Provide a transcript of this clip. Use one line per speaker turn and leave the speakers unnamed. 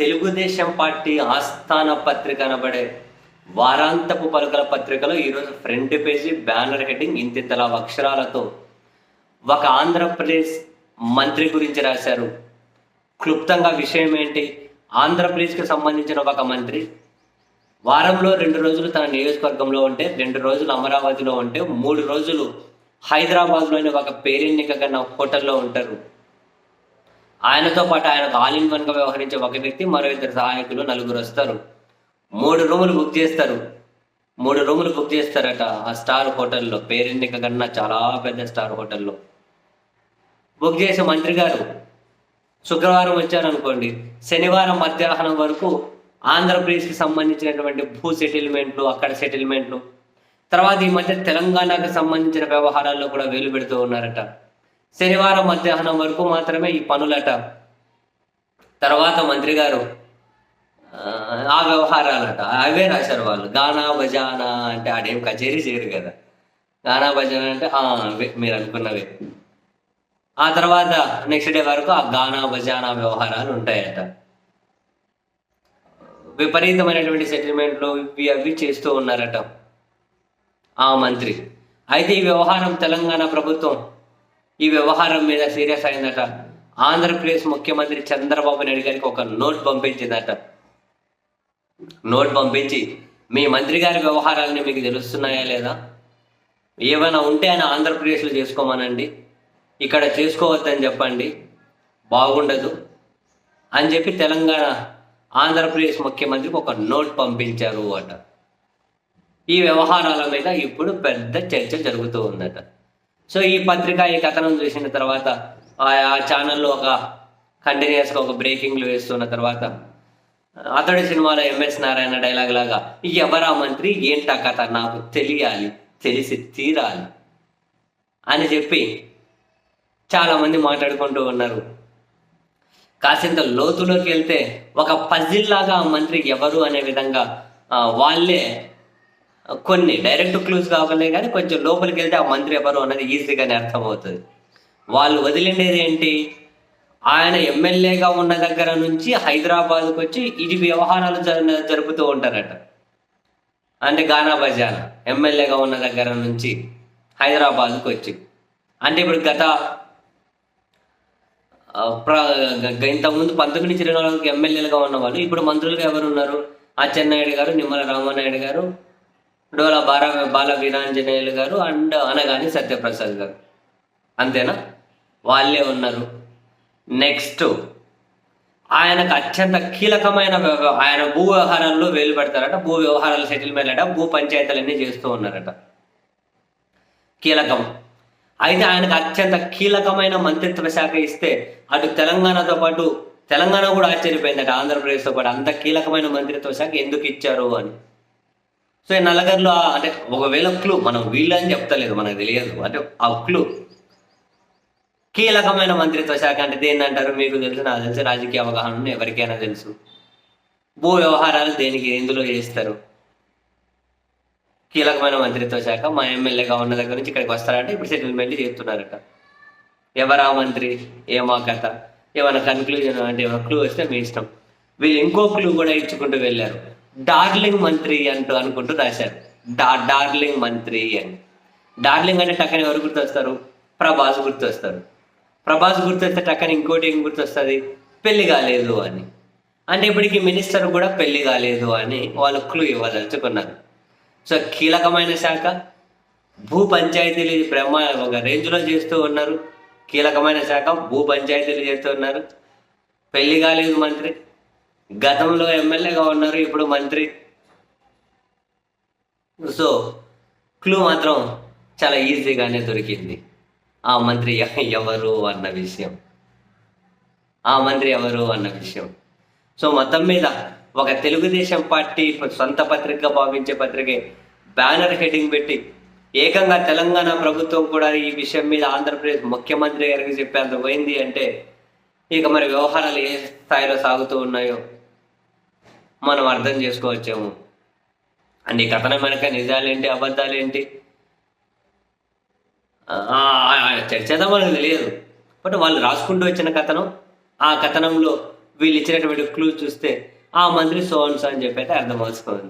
Telugu Desam party ఆస్థాన పత్రిక అనబడే వారాంతపు పలుకల పత్రికలో ఈరోజు ఫ్రంట్ పేజీ బ్యానర్ హెడ్డింగ్ ఇంతింతలా అక్షరాలతో ఒక ఆంధ్రప్రదేశ్ మంత్రి గురించి రాశారు. క్లుప్తంగా విషయం ఏంటి? ఆంధ్రప్రదేశ్కి సంబంధించిన ఒక మంత్రి వారంలో 2 రోజులు తన నియోజకవర్గంలో ఉంటే, 2 రోజులు అమరావతిలో ఉంటే, 3 రోజులు హైదరాబాద్లోని ఒక పేరెన్నిక కన్నా హోటల్లో ఉంటారు. ఆయనతో పాటు ఆయనకు ఆల్ ఇన్ వన్గా వ్యవహరించే ఒక వ్యక్తి, మరో 2 సహాయకులు, 4 వస్తారు. 3 రూములు బుక్ చేస్తారు. 3 రూములు బుక్ చేస్తారట ఆ స్టార్ హోటల్లో, పేరెన్నిక కన్నా చాలా పెద్ద స్టార్ హోటల్లో బుక్ చేసే మంత్రి గారు శుక్రవారం వచ్చారనుకోండి, శనివారం మధ్యాహ్నం వరకు ఆంధ్రప్రదేశ్కి సంబంధించినటువంటి భూ సెటిల్మెంట్లు, అక్కడ సెటిల్మెంట్లు, తర్వాత ఈ మధ్య తెలంగాణకు సంబంధించిన వ్యవహారాల్లో కూడా వేలు పెడుతూ ఉన్నారట. శనివారం మధ్యాహ్నం వరకు మాత్రమే ఈ పనులట. తర్వాత మంత్రి గారు ఆ వ్యవహారాలట అవే రాశారు వాళ్ళు. గానా బజానా అంటే ఆడేం కచేరీ చేయరు కదా. గానా బజానా అంటే మీరు అనుకున్నవే. ఆ తర్వాత నెక్స్ట్ డే వరకు ఆ గానా బజానా వ్యవహారాలు ఉంటాయట. విపరీతమైనటువంటి సెటిల్మెంట్లు అవి చేస్తూ ఉన్నారట ఆ మంత్రి. అయితే ఈ వ్యవహారం తెలంగాణ ప్రభుత్వం ఈ వ్యవహారం మీద సీరియస్ అయిందట. ఆంధ్రప్రదేశ్ ముఖ్యమంత్రి చంద్రబాబు నాయుడు గారికి ఒక నోట్ పంపించిందట. నోట్ పంపించి, మీ మంత్రి గారి వ్యవహారాలని మీకు తెలుస్తున్నాయా లేదా? ఏమైనా ఉంటే ఆయన ఆంధ్రప్రదేశ్లో చేసుకోమనండి, ఇక్కడ చేసుకోవద్దని చెప్పండి, బాగుండదు అని చెప్పి తెలంగాణ ఆంధ్రప్రదేశ్ ముఖ్యమంత్రికి ఒక నోట్ పంపించారు అట. ఈ వ్యవహారాల మీద ఇప్పుడు పెద్ద చర్చ జరుగుతూ ఉందట. సో ఈ పత్రిక ఈ కథనం చూసిన తర్వాత ఆ ఛానల్లో ఒక కంటిన్యూస్గా ఒక బ్రేకింగ్లు వేస్తున్న తర్వాత అతడి సినిమాలో ఎంఎస్ నారాయణ డైలాగ్ లాగా, ఎవరా మంత్రి, ఏంటా కథ, నాకు తెలియాలి, తెలిసి తీరాలి అని చెప్పి చాలామంది మాట్లాడుకుంటూ ఉన్నారు. కాసింత లోతులోకి వెళ్తే ఒక పజిల్ లాగా ఆ మంత్రి ఎవరు అనే విధంగా వాళ్ళే కొన్ని డైరెక్ట్ క్లూస్ కావాలే కానీ కొంచెం లోపలికి వెళ్తే ఆ మంత్రి ఎవరు అన్నది ఈజీగానే అర్థమవుతుంది. వాళ్ళు వదిలిండేది ఏంటి? ఆయన ఎమ్మెల్యేగా ఉన్న దగ్గర నుంచి హైదరాబాద్కు వచ్చి ఇది వ్యవహారాలు జరుపుతూ ఉంటారట. అంటే గానా బజానా ఎమ్మెల్యేగా ఉన్న దగ్గర నుంచి హైదరాబాద్కు వచ్చి, అంటే ఇప్పుడు గత ఇంతకుముందు 1924 ఎమ్మెల్యేలుగా ఉన్నవాళ్ళు ఇప్పుడు మంత్రులుగా ఎవరు ఉన్నారు? అచ్చెన్నాయుడు గారు, నిమ్మల రామానాయుడు గారు, డోలా బాల వీరాంజనేయులు గారు అండ్ అనగాని సత్యప్రసాద్ గారు. అంతేనా? వాళ్ళే ఉన్నారు. నెక్స్ట్ ఆయనకు అత్యంత కీలకమైన ఆయన భూ వ్యవహారాల్లో వేలు పెడతారట. భూ వ్యవహారాలు సెటిల్మెంట్ అట, భూ పంచాయతీలన్నీ చేస్తూ ఉన్నారట. కీలకం. అయితే ఆయనకు అత్యంత కీలకమైన మంత్రిత్వ శాఖ ఇస్తే అటు తెలంగాణతో పాటు, తెలంగాణ కూడా ఆశ్చర్యపోయిందట ఆంధ్రప్రదేశ్తో పాటు, అంత కీలకమైన మంత్రిత్వ శాఖ ఎందుకు ఇచ్చారు అని. సో ఈ నల్లగర్లో అంటే ఒకవేళ క్లూ, మనం వీళ్ళని చెప్తలేదు, మనకు తెలియదు, అంటే ఆ క్లూ కీలకమైన మంత్రిత్వ శాఖ అంటే దేన్ని అంటారు? మీకు తెలుసు, నాకు తెలుసు, రాజకీయ అవగాహన ఎవరికైనా తెలుసు. భూ వ్యవహారాలు దేనికి, ఎందులో చేస్తారు? కీలకమైన మంత్రిత్వ శాఖ. మా ఎమ్మెల్యేగా ఉన్న దగ్గర నుంచి ఇక్కడికి వస్తారంటే ఇప్పుడు సెటిల్మెంట్ చేస్తున్నారట. ఎవరా మంత్రి, ఏమా కథ, ఏమైనా కన్క్లూజన్ అంటే ఏమైనా క్లూ వస్తే మీ ఇష్టం. వీళ్ళు ఇంకో క్లూ కూడా ఇచ్చుకుంటూ వెళ్ళారు. డార్లింగ్ మంత్రి అంటూ అనుకుంటూ రాశారు. డార్లింగ్ మంత్రి అని. డార్లింగ్ అంటే టక్కని ఎవరు గుర్తొస్తారు? ప్రభాస్ గుర్తొస్తారు. ప్రభాస్ గుర్తొస్తే టక్కని ఇంకోటి ఏం గుర్తొస్తుంది? పెళ్లి కాలేదు అని. అంటే ఇప్పటికి మినిస్టర్ కూడా పెళ్లి కాలేదు అని వాళ్ళు క్లూ ఇవ్వదలుచుకున్నారు. సో కీలకమైన శాఖ, భూ పంచాయతీలు ఒక రేంజ్లో చేస్తూ ఉన్నారు. కీలకమైన శాఖ, భూ పంచాయతీలు చేస్తూ ఉన్నారు. పెళ్లి కాలేదు మంత్రి, గతంలో ఎమ్మెల్యేగా ఉన్నారు, ఇప్పుడు మంత్రి. సో క్లూ మాత్రం చాలా ఈజీగానే దొరికింది. ఆ మంత్రి ఎవరు అన్న విషయం, ఆ మంత్రి ఎవరు అన్న విషయం. సో మొత్తం మీద ఒక తెలుగుదేశం పార్టీ సొంత పత్రికగా భావించే పత్రికే బ్యానర్ హెడ్డింగ్ పెట్టి ఏకంగా తెలంగాణ ప్రభుత్వం కూడా ఈ విషయం మీద ఆంధ్రప్రదేశ్ ముఖ్యమంత్రి గారికి చెప్పేంత పోయింది అంటే ఇక మరి వ్యవహారాలు ఏ స్థాయిలో సాగుతూ ఉన్నాయో మనం అర్థం చేసుకోవచ్చేమో. అండ్ ఈ కథనం వెనక నిజాలేంటి, అబద్ధాలేంటి చర్చతో మనకు తెలియదు. బట్ వాళ్ళు రాసుకుంటూ వచ్చిన కథనం, ఆ కథనంలో వీళ్ళు ఇచ్చినటువంటి క్లూ చూస్తే ఆ మంత్రి సోన్స్ అని చెప్పి అయితే అర్థమవుతుంది.